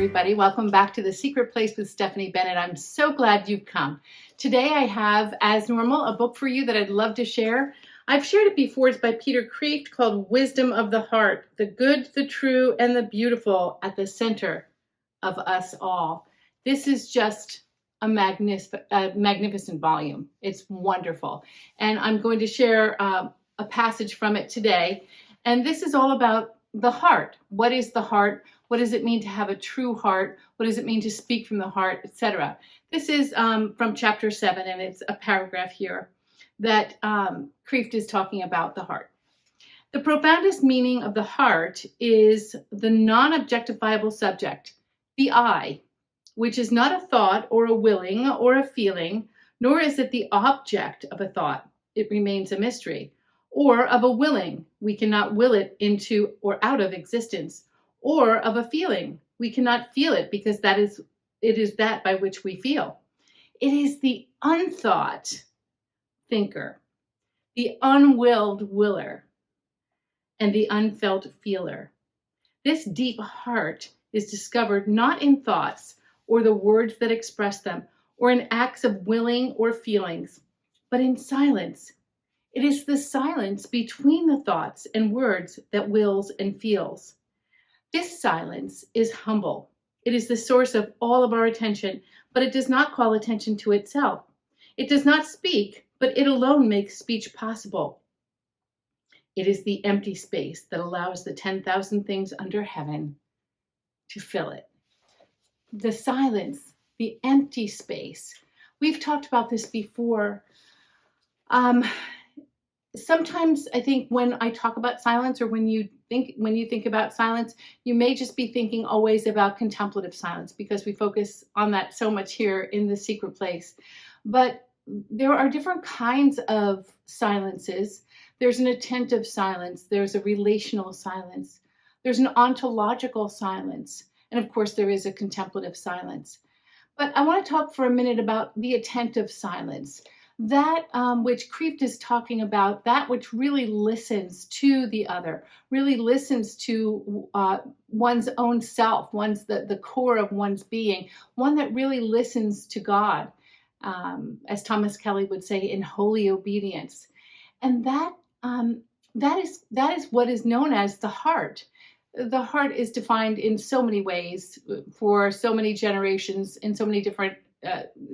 everybody. Welcome back to The Secret Place with Stephanie Bennett. I'm so glad you've come. Today I have, as normal, a book for you that I'd love to share. I've shared it before. It's by Peter Kreeft called Wisdom of the Heart, the good, the true, and the beautiful at the center of us all. This is just a magnificent volume. It's wonderful. And I'm going to share a passage from it today. And this is all about the heart. What is the heart? What does it mean to have a true heart? What does it mean to speak from the heart, etc.? This is from chapter 7, and it's a paragraph here that Kreeft is talking about the heart. The profoundest meaning of the heart is the non-objectifiable subject, the I, which is not a thought or a willing or a feeling, nor is it the object of a thought. It remains a mystery. Or of a willing, we cannot will it into or out of existence. Or of a feeling, we cannot feel it because it is that by which we feel. It is the unthought thinker, the unwilled willer, and the unfelt feeler. This deep heart is discovered not in thoughts or the words that express them, or in acts of willing or feelings, but in silence. It is the silence between the thoughts and words that wills and feels. This silence is humble. It is the source of all of our attention, but it does not call attention to itself. It does not speak, but it alone makes speech possible. It is the empty space that allows the 10,000 things under heaven to fill it. The silence, the empty space. We've talked about this before. Sometimes I think when I talk about silence, or when you think about silence, you may just be thinking always about contemplative silence, because we focus on that so much here in The Secret Place. But there are different kinds of silences. There's an attentive silence. There's a relational silence. There's an ontological silence. And of course, there is a contemplative silence. But I want to talk for a minute about the attentive silence. That which Kreeft is talking about, that which really listens to the other, really listens to one's own self, the core of one's being, one that really listens to God, as Thomas Kelly would say, in holy obedience. And that is what is known as the heart. The heart is defined in so many ways for so many generations, in so many different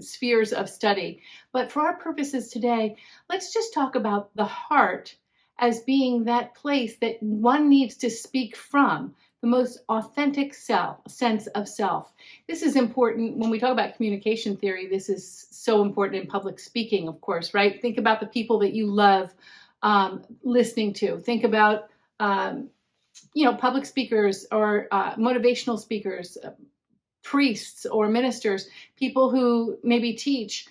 spheres of study. But for our purposes today, let's just talk about the heart as being that place that one needs to speak from, the most authentic sense of self. This is important when we talk about communication theory. This is so important in public speaking, of course, right? Think about the people that you love listening to. Think about public speakers or motivational speakers, priests or ministers, people who maybe teach.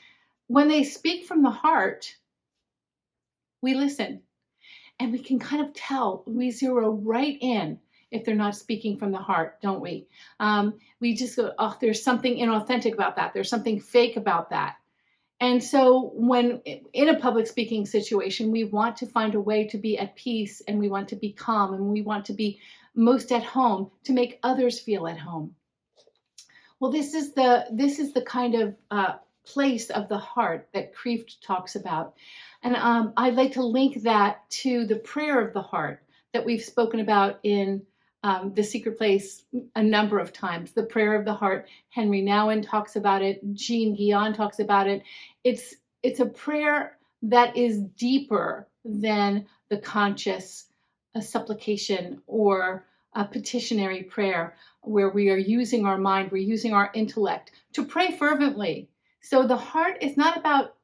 When they speak from the heart, we listen, and we can kind of tell. We zero right in if they're not speaking from the heart, don't we? We just go, oh, there's something inauthentic about that. There's something fake about that. And so when in a public speaking situation, we want to find a way to be at peace, and we want to be calm, and we want to be most at home to make others feel at home. Well, this is the kind of place of the heart that Kreeft talks about. And I'd like to link that to the prayer of the heart that we've spoken about in The Secret Place a number of times. The prayer of the heart, Henry Nouwen talks about it. Jean Guion talks about it. It's a prayer that is deeper than the conscious supplication or a petitionary prayer, where we are using our mind, we're using our intellect to pray fervently. So the heart is not about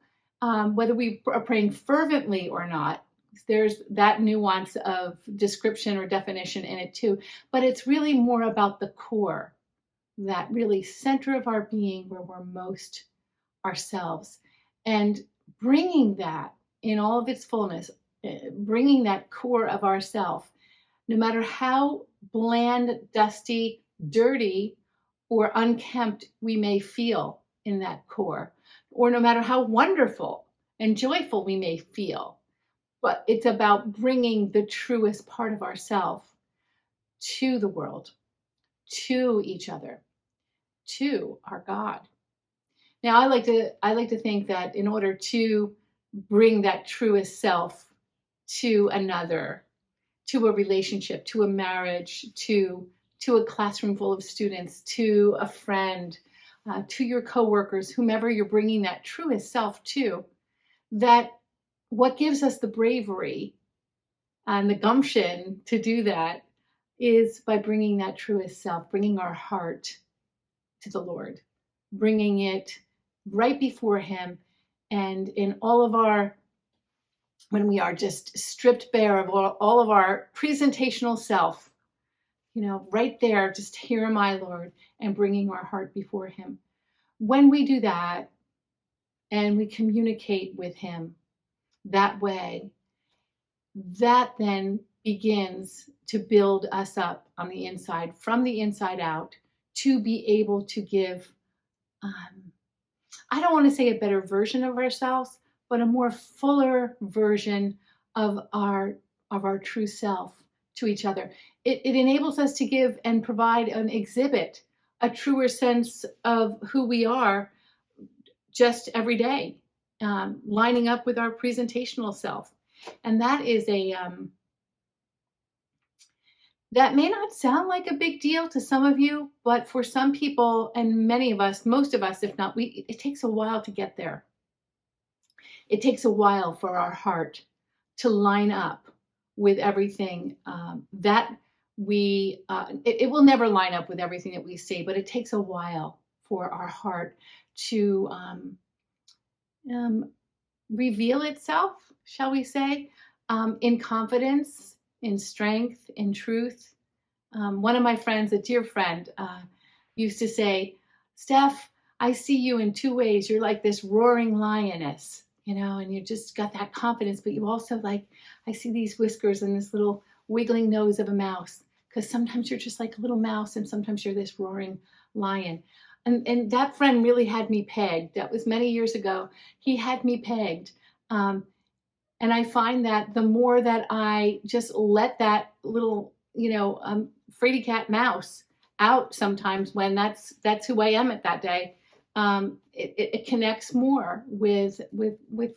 whether we are praying fervently or not. There's that nuance of description or definition in it too, but it's really more about the core, that really center of our being where we're most ourselves, and bringing that in all of its fullness, bringing that core of ourself, no matter how bland, dusty, dirty, or unkempt we may feel in that core, or no matter how wonderful and joyful we may feel. But it's about bringing the truest part of ourselves to the world, to each other. to our God. Now, I like to think that in order to bring that truest self to another, to a relationship, to a marriage, to a classroom full of students, to a friend, to your coworkers, whomever you're bringing that truest self to, that what gives us the bravery and the gumption to do that is by bringing that truest self, bringing our heart to the Lord, bringing it right before Him, and in all of our, when we are just stripped bare of all of our presentational self, right there, just here am I, Lord, and bringing our heart before Him. When we do that and we communicate with Him that way, that then begins to build us up on the inside, from the inside out, to be able to give, I don't want to say a better version of ourselves, but a more fuller version of our true self to each other. It enables us to give and provide and exhibit a truer sense of who we are just every day, lining up with our presentational self. And that is that may not sound like a big deal to some of you, but for some people, and many of us, most of us, if not we, it takes a while to get there. It takes a while for our heart to line up with everything that we, it will never line up with everything that we say, but it takes a while for our heart to reveal itself, shall we say, in confidence, in strength, in truth. One of my friends, a dear friend, used to say, Steph, I see you in two ways. You're like this roaring lioness, and you just got that confidence, but you also I see these whiskers and this little wiggling nose of a mouse, because sometimes you're just like a little mouse and sometimes you're this roaring lion. And that friend really had me pegged. That was many years ago. He had me pegged. And I find that the more that I just let that little, fraidy cat mouse out sometimes, when that's who I am at that day, it connects more with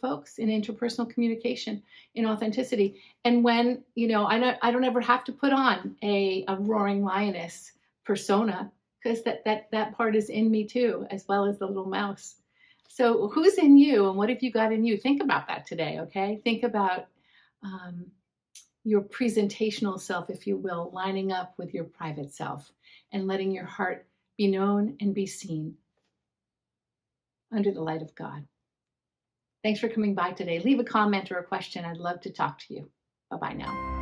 folks in interpersonal communication, in authenticity. And when, I don't ever have to put on a roaring lioness persona, because that part is in me too, as well as the little mouse. So who's in you and what have you got in you? Think about that today, okay? Think about your presentational self, if you will, lining up with your private self and letting your heart be known and be seen under the light of God. Thanks for coming by today. Leave a comment or a question. I'd love to talk to you. Bye-bye now.